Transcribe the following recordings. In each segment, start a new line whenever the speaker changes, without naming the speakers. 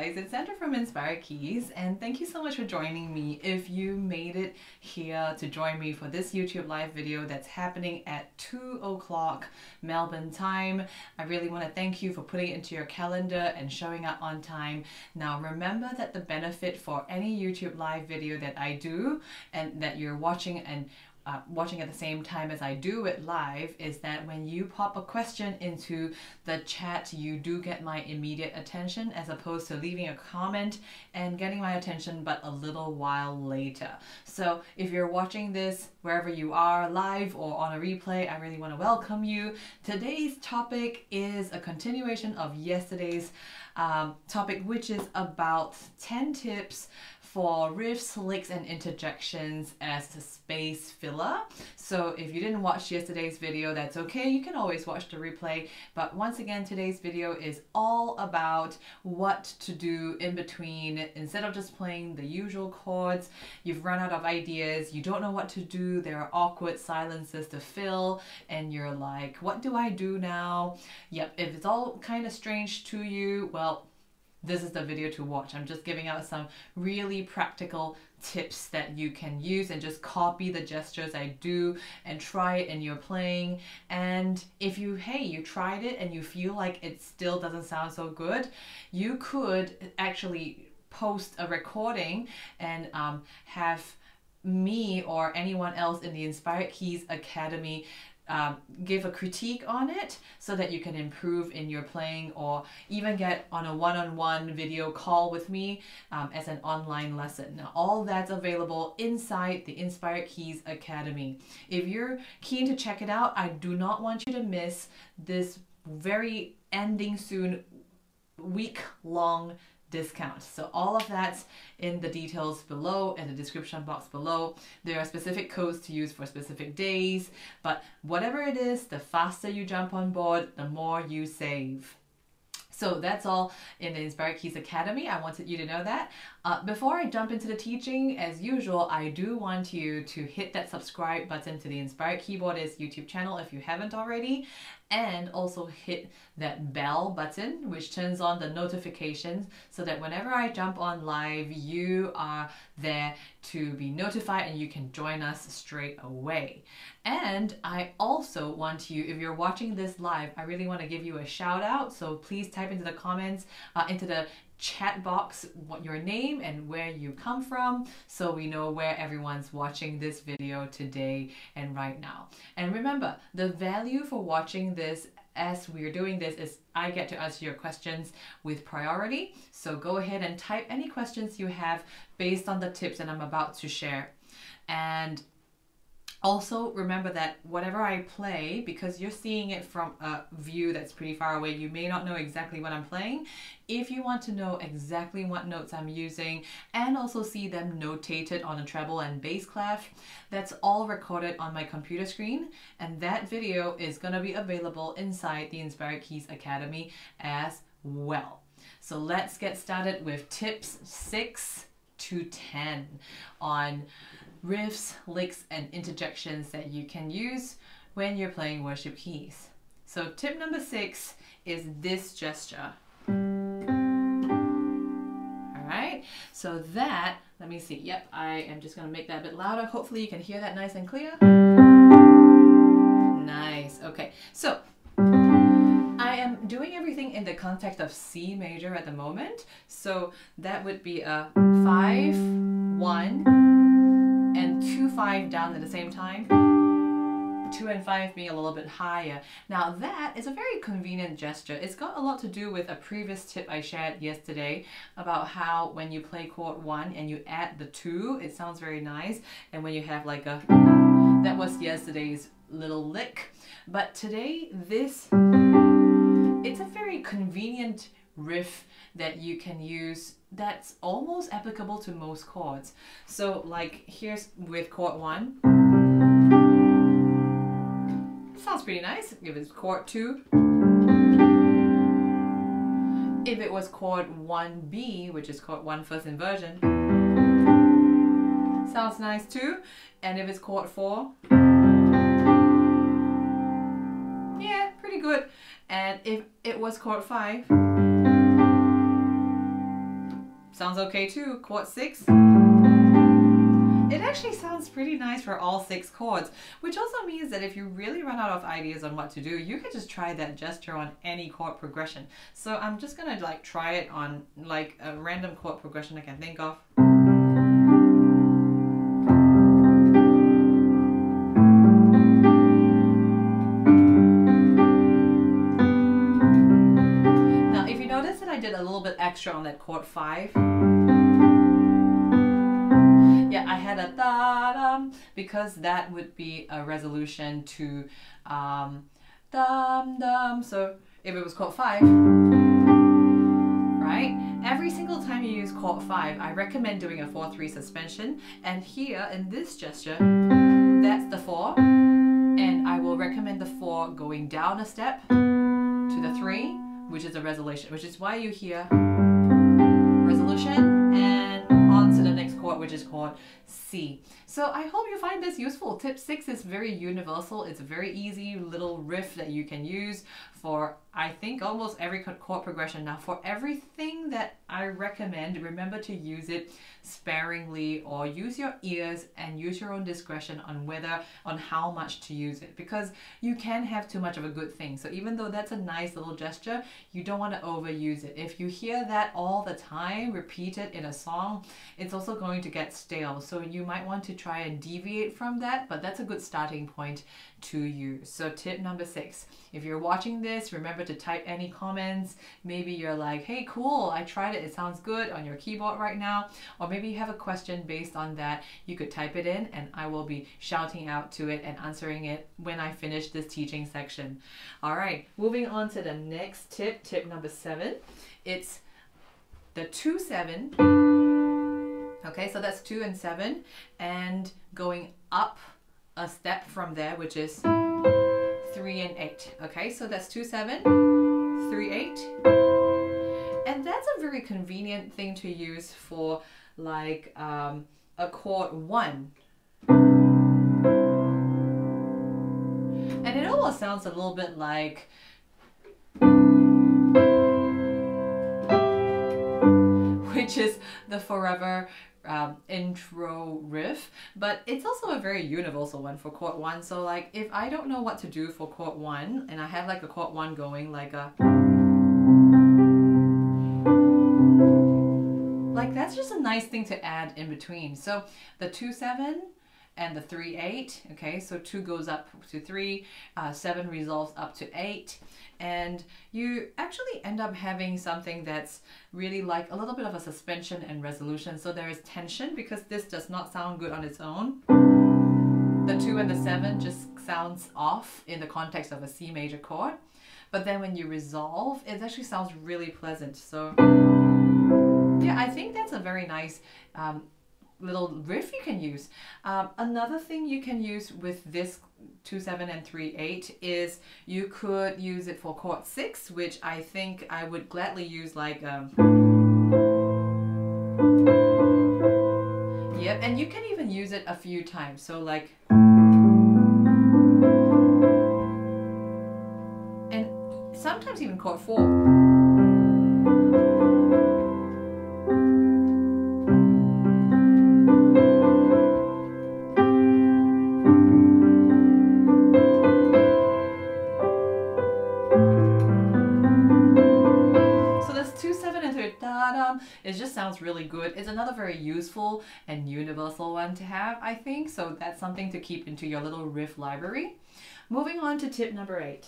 guys, it's Sandra from Inspired Keys, and thank you so much for joining me. If you made it here to join me for this YouTube live video that's happening at 2 o'clock Melbourne time, I really want to thank you for putting it into your calendar and showing up on time. Now remember that the benefit for any YouTube live video that I do and that you're watching and watching at the same time as I do it live is that when you pop a question into the chat, you do get my immediate attention as opposed to leaving a comment and getting my attention but a little while later. So if you're watching this wherever you are, live or on a replay, I really want to welcome you. Today's topic is a continuation of yesterday's topic, which is about 10 tips for riffs, licks, and interjections as a space filler. So if you didn't watch yesterday's video, that's okay. You can always watch the replay. But once again, today's video is all about what to do in between. Instead of just playing the usual chords, you've run out of ideas, you don't know what to do, there are awkward silences to fill, and you're like, what do I do now? Yep, if it's all kind of strange to you, well, this is the video to watch. I'm just giving out some really practical tips that you can use and just copy the gestures I do and try it in your playing. And if you tried it and you feel like it still doesn't sound so good, you could actually post a recording and have me or anyone else in the Inspired Keys Academy give a critique on it so that you can improve in your playing, or even get on a one-on-one video call with me as an online lesson. Now all that's available inside the Inspired Keys Academy. If you're keen to check it out, I do not want you to miss this very ending soon week-long discount. So all of that's in the details below, in the description box below. There are specific codes to use for specific days, but whatever it is, the faster you jump on board, the more you save. So that's all in the Inspired Keys Academy. I wanted you to know that. Before I jump into the teaching, as usual, I do want you to hit that subscribe button to the Inspired Keyboardist YouTube channel if you haven't already, and also hit that bell button, which turns on the notifications so that whenever I jump on live, you are there to be notified and you can join us straight away. And I also want you, if you're watching this live, I really want to give you a shout out. So please type into the comments, into the chat box, what your name and where you come from, so we know where everyone's watching this video today and right now. And remember, the value for watching this as we're doing this is I get to answer your questions with priority. So go ahead and type any questions you have based on the tips that I'm about to share. And also remember that whatever I play, because you're seeing it from a view that's pretty far away, you may not know exactly what I'm playing. If you want to know exactly what notes I'm using and also see them notated on a treble and bass clef, that's all recorded on my computer screen, and that video is going to be available inside the Inspired Keys Academy as well. So let's get started with tips 6 to 10 on riffs, licks, and interjections that you can use when you're playing worship keys. So tip number 6 is this gesture. Alright, so that, let me see, yep, I am just going to make that a bit louder. Hopefully you can hear that nice and clear. Nice, okay, so I am doing everything in the context of C major at the moment. So that would be a 5, 1, and 2, 5 down at the same time. 2 and 5 being a little bit higher. Now that is a very convenient gesture. It's got a lot to do with a previous tip I shared yesterday about how when you play chord 1 and you add the 2, it sounds very nice. And when you have like a, that was yesterday's little lick. But today, it's a very convenient riff that you can use that's almost applicable to most chords. So like here's with chord 1. Sounds pretty nice. If it's chord 2. If it was chord 1B, which is chord 1 first inversion, sounds nice too. And if it's chord 4, yeah, pretty good. And if it was chord 5, sounds okay too. Chord 6. It actually sounds pretty nice for all 6 chords, which also means that if you really run out of ideas on what to do, you can just try that gesture on any chord progression. So I'm just gonna like try it on like a random chord progression I can think of. Now if you notice that I did a little bit extra on that chord 5, I had a da-dum because that would be a resolution to dum-dum. So if it was chord 5, right? Every single time you use chord 5, I recommend doing a 4-3 suspension. And here in this gesture, that's the 4. And I will recommend the 4 going down a step to the 3, which is a resolution, which is why you hear resolution and on to the next chord, which is chord C. So I hope you find this useful. Tip 6 is very universal. It's a very easy little riff that you can use for, I think, almost every chord progression. Now for everything that I recommend, remember to use it sparingly, or use your ears and use your own discretion on how much to use it, because you can have too much of a good thing. So even though that's a nice little gesture, you don't want to overuse it. If you hear that all the time repeated in a song, it's also going to get stale. So you might want to try and deviate from that, but that's a good starting point to use. So tip number 6, if you're watching this, remember to type any comments. Maybe you're like, hey, cool, I tried it, it sounds good on your keyboard right now. Or maybe you have a question based on that. You could type it in and I will be shouting out to it and answering it when I finish this teaching section. All right, moving on to the next tip, tip number 7. It's the 2-7. Okay, so that's 2 and 7, and going up a step from there, which is 3 and 8. Okay, so that's 2-7, 3-8, and that's a very convenient thing to use for like a chord 1. And it almost sounds a little bit like which is the forever intro riff, but it's also a very universal one for chord 1. So like if I don't know what to do for chord 1 and I have like a chord 1 going like a, like that's just a nice thing to add in between. So the 2-7 and the 3-8, okay, so 2 goes up to 3, 7 resolves up to 8, and you actually end up having something that's really like a little bit of a suspension and resolution. So there is tension because this does not sound good on its own. The 2 and the 7 just sounds off in the context of a C major chord, but then when you resolve, it actually sounds really pleasant. So yeah, I think that's a very nice little riff you can use. Another thing you can use with this 2-7 and 3-8 is you could use it for chord 6, which I think I would gladly use like yep, and you can even use it a few times. So like, and sometimes even chord 4. It just sounds really good. It's another very useful and universal one to have, I think. So that's something to keep into your little riff library. Moving on to tip number 8.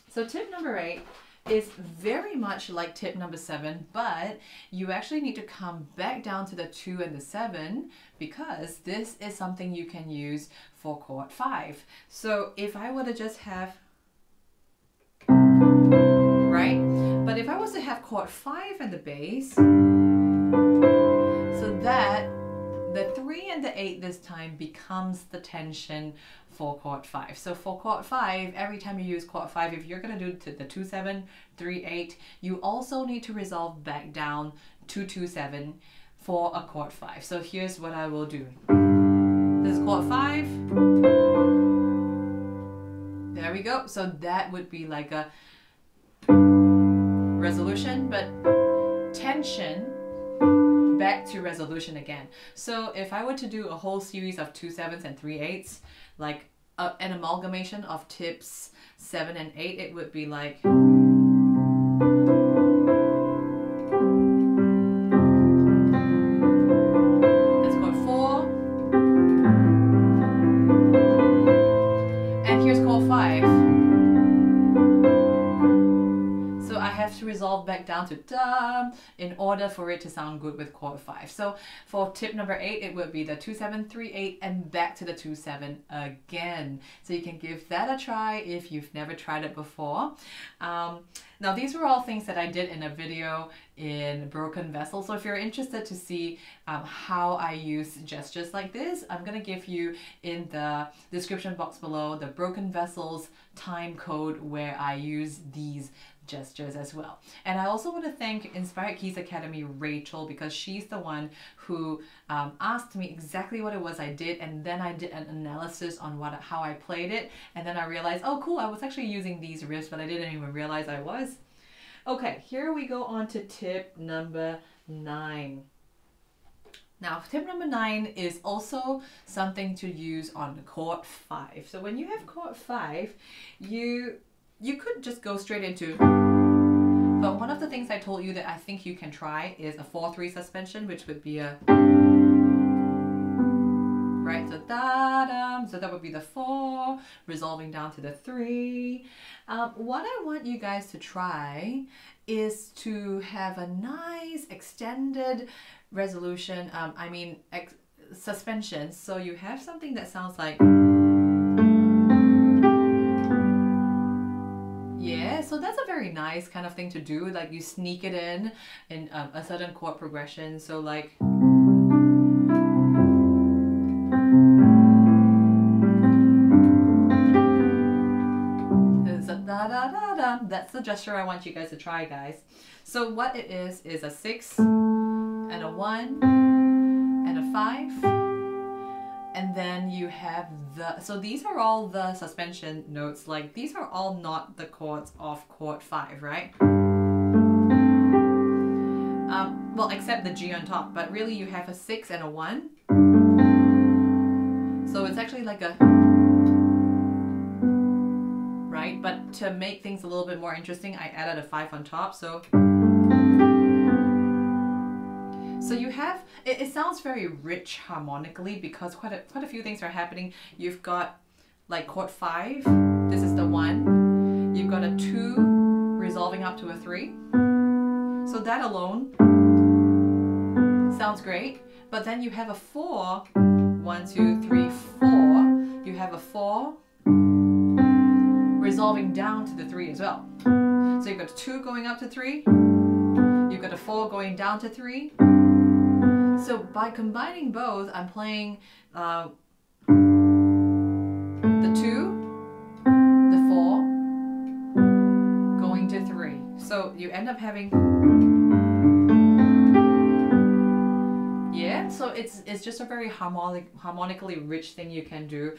So tip number 8 is very much like tip number 7, but you actually need to come back down to the 2 and the 7 because this is something you can use for chord 5. So if I were to just have, right? But if I was to have chord 5 in the bass, so that the 3 and the 8 this time becomes the tension for chord 5. So for chord 5, every time you use chord 5, if you're going to do the 2-7, 3-8, you also need to resolve back down to 2-7 for a chord 5. So here's what I will do. This is chord 5. There we go. So that would be like a resolution, but tension back to resolution again. So if I were to do a whole series of 2 7s and 3 8s, like an amalgamation of tips 7 and 8, it would be like, let's go 4, and here's chord 5. So I have to resolve back down to da in order for it to sound good with chord 5. So for tip number 8, it would be the 2 7 3 8 and back to the 2 7 again. So you can give that a try if you've never tried it before. Now these were all things that I did in a video in Broken Vessel. So if you're interested to see how I use gestures like this, I'm going to give you in the description box below the Broken Vessels time code where I use these gestures as well. And I also want to thank Inspired Keys Academy Rachel, because she's the one who asked me exactly what it was I did, and then I did an analysis on how I played it, and then I realized, oh cool, I was actually using these riffs, but I didn't even realize I was. Okay, here we go on to tip number 9. Now, tip number 9 is also something to use on chord 5. So when you have chord 5, you could just go straight into, but one of the things I told you that I think you can try is a 4-3 suspension, which would be a, right, so da-dum, so that would be the 4, resolving down to the 3. What I want you guys to try is to have a nice extended resolution, suspension, so you have something that sounds like, so that's a very nice kind of thing to do, like you sneak it in a certain chord progression. So like, there's a da da da da. That's the gesture I want you guys to try, guys. So what it is a 6 and a 1 and a 5. And then you have so these are all the suspension notes, like these are all not the chords of chord 5, right? Well, except the G on top, but really you have a 6 and a 1. So it's actually like a, right? But to make things a little bit more interesting, I added a 5 on top, so you have, it sounds very rich harmonically because quite a few things are happening. You've got like chord 5, this is the 1, you've got a 2 resolving up to a 3. So that alone sounds great. But then you have a 4, 1, 2, 3, 4. You have a 4 resolving down to the 3 as well. So you've got a 2 going up to 3, you've got a 4 going down to 3. So by combining both, I'm playing the 2, the 4, going to 3. So you end up having, yeah, so it's just a very harmonically rich thing you can do.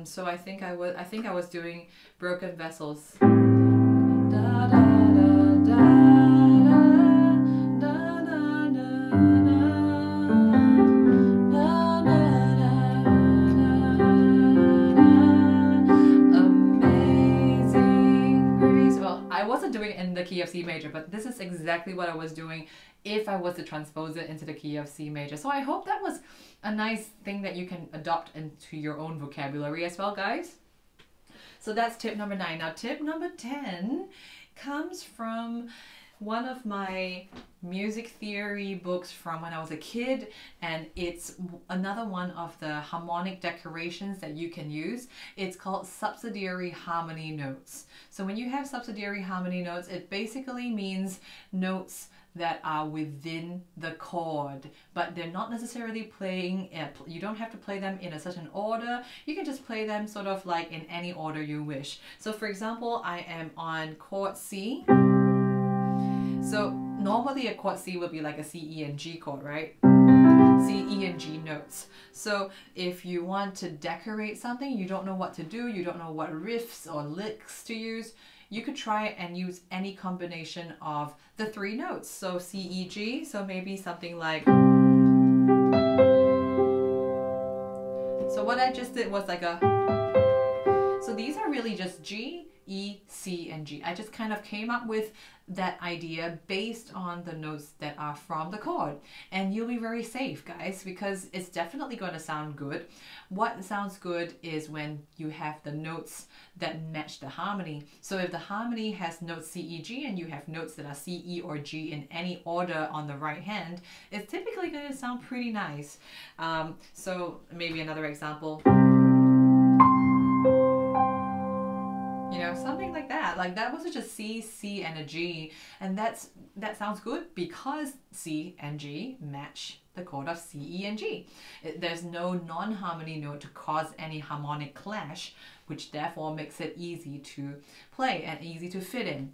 So I think I was doing Broken Vessels. Da, da, da, da. Doing it in the key of C major, but this is exactly what I was doing if I was to transpose it into the key of C major. So I hope that was a nice thing that you can adopt into your own vocabulary as well, guys. So that's tip number 9. Now tip number 10 comes from one of my music theory books from when I was a kid, and it's another one of the harmonic decorations that you can use. It's called subsidiary harmony notes. So when you have subsidiary harmony notes, it basically means notes that are within the chord, but they're not necessarily playing, you don't have to play them in a certain order. You can just play them sort of like in any order you wish. So for example, I am on chord C. So normally a chord C would be like a C, E, and G chord, right? C, E, and G notes. So if you want to decorate something, you don't know what to do, you don't know what riffs or licks to use, you could try and use any combination of the three notes. So C, E, G, so maybe something like... So what I just did was like a... So these are really just G, E, C, and G. I just kind of came up with that idea based on the notes that are from the chord. And you'll be very safe, guys, because it's definitely going to sound good. What sounds good is when you have the notes that match the harmony. So if the harmony has notes C, E, G, and you have notes that are C, E, or G in any order on the right hand, it's typically going to sound pretty nice. So maybe another example. You know, something like that. Like that was just C, C, and a G, and that sounds good because C and G match the chord of C, E, and G. There's no non-harmony note to cause any harmonic clash, which therefore makes it easy to play and easy to fit in.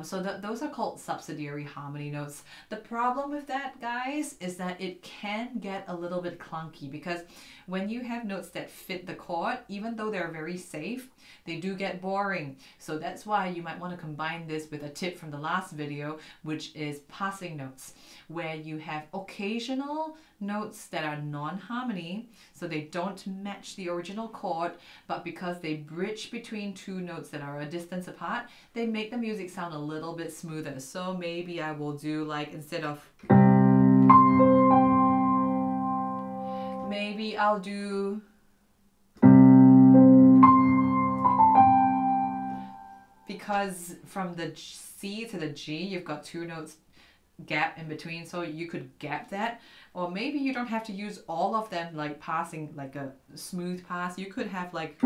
So those are called subsidiary harmony notes. The problem with that, guys, is that it can get a little bit clunky because when you have notes that fit the chord, even though they're very safe, they do get boring. So that's why you might want to combine this with a tip from the last video, which is passing notes, where you have occasional notes that are non-harmony, so they don't match the original chord, but because they bridge between two notes that are a distance apart, they make the music sound a little bit smoother. So maybe I will do like, instead of... Maybe I'll do... Because from the C to the G, you've got two notes gap in between, so you could gap that. Or maybe you don't have to use all of them like passing like a smooth pass. You could have like...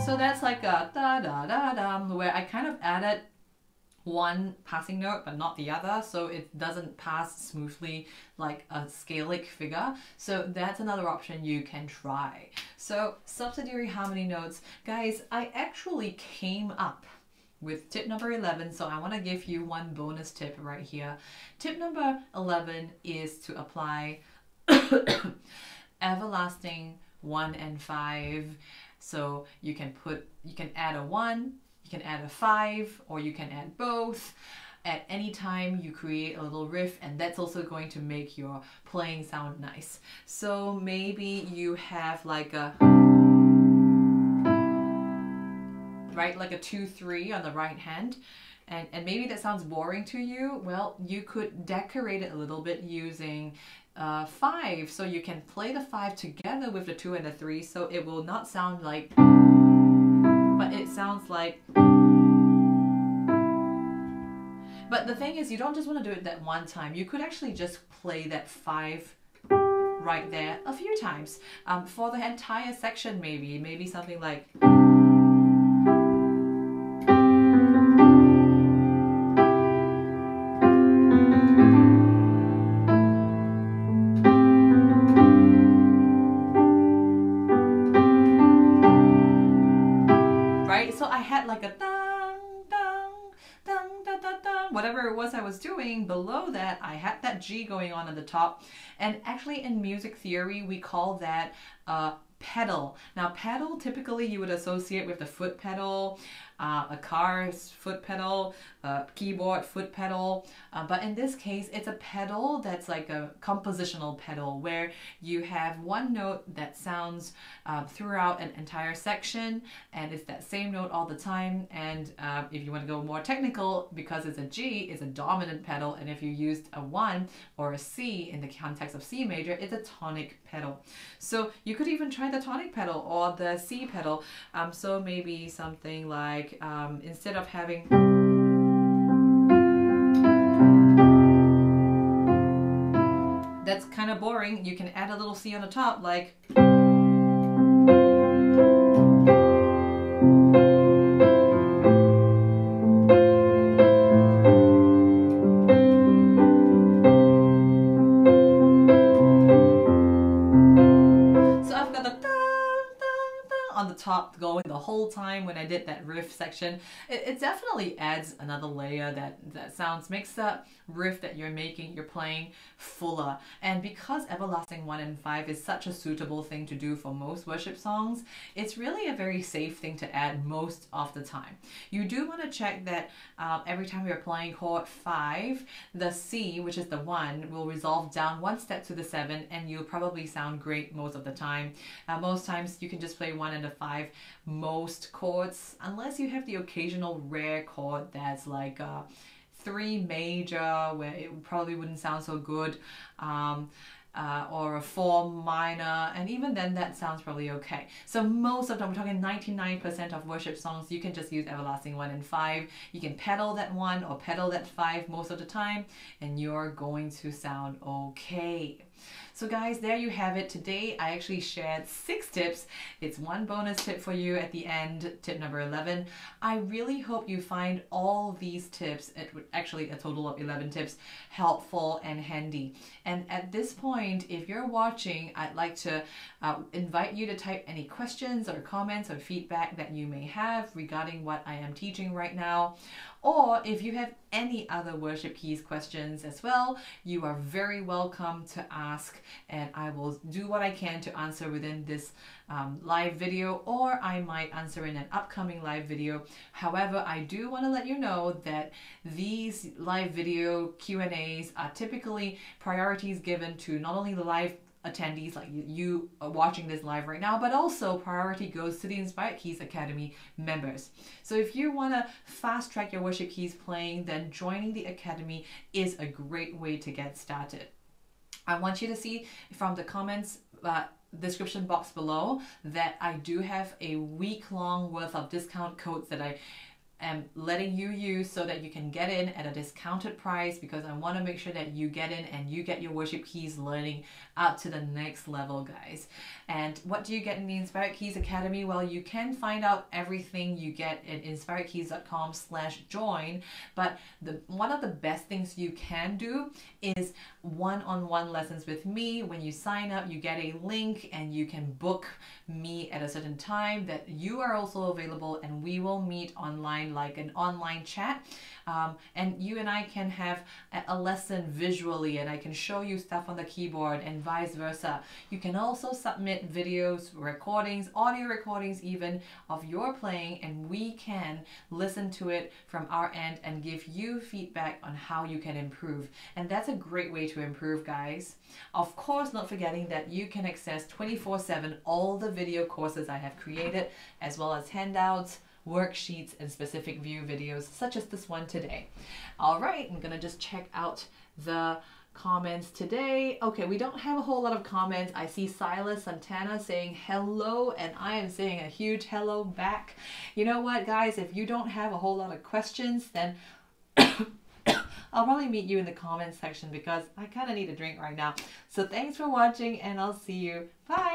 So that's like a da-da-da-da, where I kind of added one passing note but not the other, so it doesn't pass smoothly like a scalic figure. So that's another option you can try. So subsidiary harmony notes, guys, I actually came up with tip number 11, so I want to give you one bonus tip right here. Tip number 11 is to apply everlasting 1 and 5. So you can add a 1, you can add a 5, or you can add both. At any time you create a little riff, and that's also going to make your playing sound nice. So maybe you have like a... right, like a 2-3 on the right hand, and maybe that sounds boring to you. Well, you could decorate it a little bit using 5, so you can play the 5 together with the 2 and the 3, so it will not sound like, but it sounds like. But the thing is, you don't just want to do it that one time. You could actually just play that 5 right there a few times for the entire section. Maybe something like. So I had like a dang, dang, dang, dang, dang, dang, whatever it was I was doing. Below that, I had that G going on at the top. And actually in music theory, we call that pedal. Now pedal, typically you would associate with the foot pedal, a car's foot pedal, keyboard foot pedal, but in this case it's a pedal that's like a compositional pedal where you have one note that sounds throughout an entire section, and it's that same note all the time. And if you want to go more technical, because it's a G, it's a dominant pedal, and if you used a 1 or a C in the context of C major, it's a tonic pedal. So you could even try the tonic pedal or the C pedal. So maybe something like instead of having, that's kind of boring, you can add a little C on the top, like. top going the whole time when I did that riff section. It definitely adds another layer that makes the riff that you're playing fuller. And because Everlasting 1 and 5 is such a suitable thing to do for most worship songs, it's really a very safe thing to add most of the time. You do want to check that every time you're playing chord 5, the C, which is the 1, will resolve down one step to the 7, and you'll probably sound great most of the time. Most times you can just play 1 and a 5 most chords, unless you have the occasional rare chord that's like 3 major, where it probably wouldn't sound so good, or a 4 minor, and even then that sounds probably okay. So most of them, we're talking 99% of worship songs, you can just use Everlasting 1 and 5. You can pedal that 1 or pedal that 5 most of the time, and you're going to sound okay. So guys, there you have it. Today I actually shared 6 tips. It's one bonus tip for you at the end, tip number 11. I really hope you find all these tips, actually a total of 11 tips, helpful and handy. And at this point, if you're watching, I'd like to invite you to type any questions or comments or feedback that you may have regarding what I am teaching right now. Or if you have any other worship keys questions as well, you are very welcome to ask, and I will do what I can to answer within this live video, or I might answer in an upcoming live video. However, I do want to let you know that these live video Q&As are typically priorities given to not only the live attendees like you are watching this live right now, but also priority goes to the Inspired Keys Academy members. So if you want to fast track your worship keys playing, then joining the Academy is a great way to get started. I want you to see from the comments description box below that I do have a week-long worth of discount codes that I am letting you use so that you can get in at a discounted price, because I want to make sure that you get in and you get your worship keys learning up to the next level, guys. And what do you get in the Inspired Keys Academy? Well, you can find out everything you get at inspiredkeys.com/join, but one of the best things you can do is one-on-one lessons with me. When you sign up, you get a link and you can book me at a certain time that you are also available, and we will meet online like an online chat. And you and I can have a lesson visually, and I can show you stuff on the keyboard and vice versa. You can also submit videos, recordings, audio recordings even of your playing, and we can listen to it from our end and give you feedback on how you can improve. And that's a great way to improve, guys. Of course, not forgetting that you can access 24/7 all the video courses I have created, as well as handouts, worksheets, and specific view videos such as this one today. All right, I'm gonna just check out the comments today. Okay, we don't have a whole lot of comments. I see Silas Santana saying hello, and I am saying a huge hello back. You know what, guys, if you don't have a whole lot of questions, then I'll probably meet you in the comments section, because I kind of need a drink right now. So thanks for watching, and I'll see you. Bye.